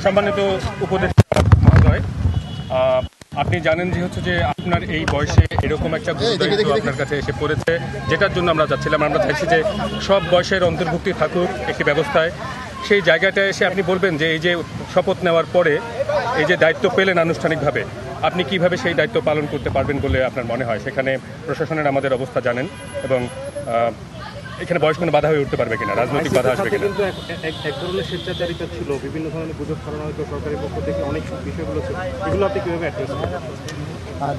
সম্মানিত উপদেষ্টা মহোদয়, আপনি জানেন যে হচ্ছে যে আপনার এই বয়সে এরকম একটা দায়িত্ব আপনার কাছে এসে পড়েছে, যেটার জন্য আমরা যাচ্ছিলাম। আমরা চাইছি যে সব বয়সের অন্তর্ভুক্তি থাকুক একটি ব্যবস্থায়। সেই জায়গাটায় এসে আপনি বলবেন যে এই যে শপথ নেওয়ার পরে এই যে দায়িত্ব পেলেন আনুষ্ঠানিকভাবে, আপনি কিভাবে সেই দায়িত্ব পালন করতে পারবেন বলে আপনার মনে হয়? সেখানে প্রশাসনের আমাদের অবস্থা জানেন, এবং এখানে বয়স কোনো বাধা হয়ে উঠতে পারবে কিনা, রাজনৈতিক বাধা আসবে কিনা? কিন্তু এক ধরনের স্বেচ্ছাচারিতা ছিল, বিভিন্ন ধরনের গুজব ছড়ানো হয়তো সরকারের পক্ষ থেকে অনেক বিষয়গুলো ছিল, এগুলো আপনি কীভাবে অ্যাড্রেস করবেন?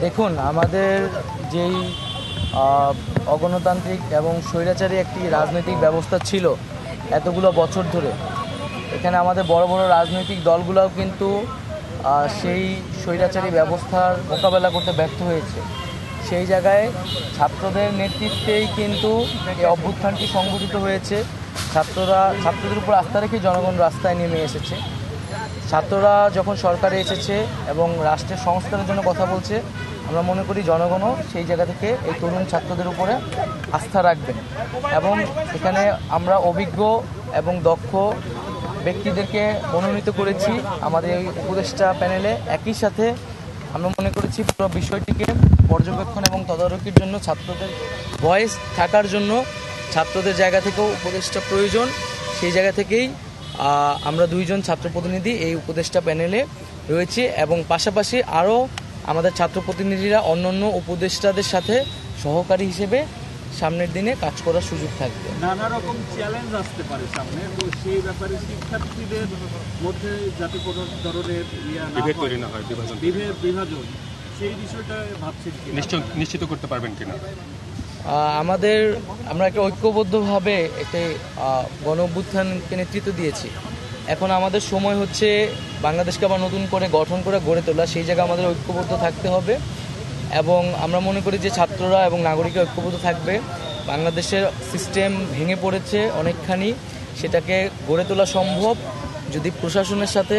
দেখুন, আমাদের যেই অগণতান্ত্রিক এবং স্বৈরাচারী একটি রাজনৈতিক ব্যবস্থা ছিল এতগুলো বছর ধরে, এখানে আমাদের বড় বড় রাজনৈতিক দলগুলোও কিন্তু সেই স্বৈরাচারী ব্যবস্থার মোকাবেলা করতে ব্যর্থ হয়েছে। সেই জায়গায় ছাত্রদের নেতৃত্বেই কিন্তু এই অভ্যুত্থানটি সংগঠিত হয়েছে। ছাত্রদের উপর আস্থা রেখে জনগণ রাস্তায় নেমে এসেছে। ছাত্ররা যখন সরকারে এসেছে এবং রাষ্ট্রের সংস্কারের জন্য কথা বলছে, আমরা মনে করি জনগণও সেই জায়গা থেকে এই তরুণ ছাত্রদের উপরে আস্থা রাখবেন। এবং এখানে আমরা অভিজ্ঞ এবং দক্ষ ব্যক্তিদেরকে মনোনীত করেছি আমাদের এই উপদেষ্টা প্যানেলে। একই সাথে আমরা মনে করেছি পুরো বিষয়টিকে পর্যবেক্ষণ এবং তদারকির জন্য ছাত্রদের ভয়েস থাকার জন্য ছাত্রদের জায়গা থেকেও উপদেষ্টা প্রয়োজন। সেই জায়গা থেকেই আমরা দুইজন ছাত্র প্রতিনিধি এই উপদেষ্টা প্যানেলে রয়েছি, এবং পাশাপাশি আরও আমাদের ছাত্র প্রতিনিধিরা অন্যান্য উপদেষ্টাদের সাথে সহকারী হিসেবে সামনের দিনে কাজ করার সুযোগ থাকবে। নানা রকম চ্যালেঞ্জ আসতে পারে সামনে, তো সেই ব্যাপারে শিক্ষার্থীদের মধ্যে যাতে কোনো ধরনের বিভাজন, সেই বিষয়টা ভাবছেন নিশ্চিত করতে পারবেন কিনা? আমরা একটা ঐক্যবদ্ধভাবে একটি গণ অভ্যুত্থানকে নেতৃত্ব দিয়েছি। এখন আমাদের সময় হচ্ছে বাংলাদেশকে আবার নতুন করে গঠন করে গড়ে তোলা। সেই জায়গায় আমাদের ঐক্যবদ্ধ থাকতে হবে, এবং আমরা মনে করি যে ছাত্ররা এবং নাগরিকরা ঐক্যবদ্ধ থাকবে। বাংলাদেশের সিস্টেম ভেঙে পড়েছে অনেকখানি, সেটাকে গড়ে তোলা সম্ভব যদি প্রশাসনের সাথে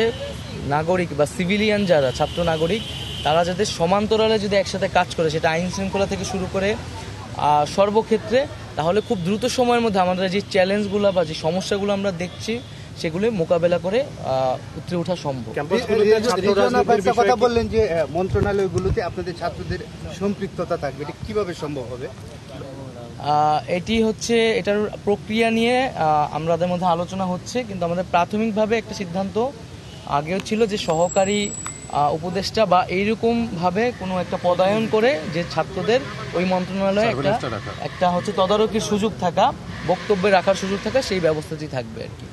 নাগরিক বা সিভিলিয়ান যারা ছাত্র নাগরিক তারা যাতে সমান্তরালে যদি একসাথে কাজ করে, সেটা আইন শৃঙ্খলা থেকে শুরু করে সর্বক্ষেত্রে, তাহলে খুব দ্রুত সময়ের মধ্যে আমাদের যে চ্যালেঞ্জগুলো বা যে সমস্যাগুলো আমরা দেখছি সেগুলো মোকাবেলা করে উতরে ওঠা সম্ভব। কথা বললেন যে মন্ত্রণালয়গুলোতে আপনাদের ছাত্রদের সম্পৃক্ততা থাকবে, এটা কিভাবে সম্ভব হবে? এটার প্রক্রিয়া নিয়ে আমাদের মধ্যে আলোচনা হচ্ছে, কিন্তু আমাদের প্রাথমিকভাবে একটা সিদ্ধান্ত আগেও ছিল যে সহকারী উপদেষ্টা বা এইরকমভাবে কোনো একটা পদায়ন করে যে ছাত্রদের ওই মন্ত্রণালয়ে একটা তদারকির সুযোগ থাকা, বক্তব্যে রাখার সুযোগ থাকা, সেই ব্যবস্থাটি থাকবে আর কি।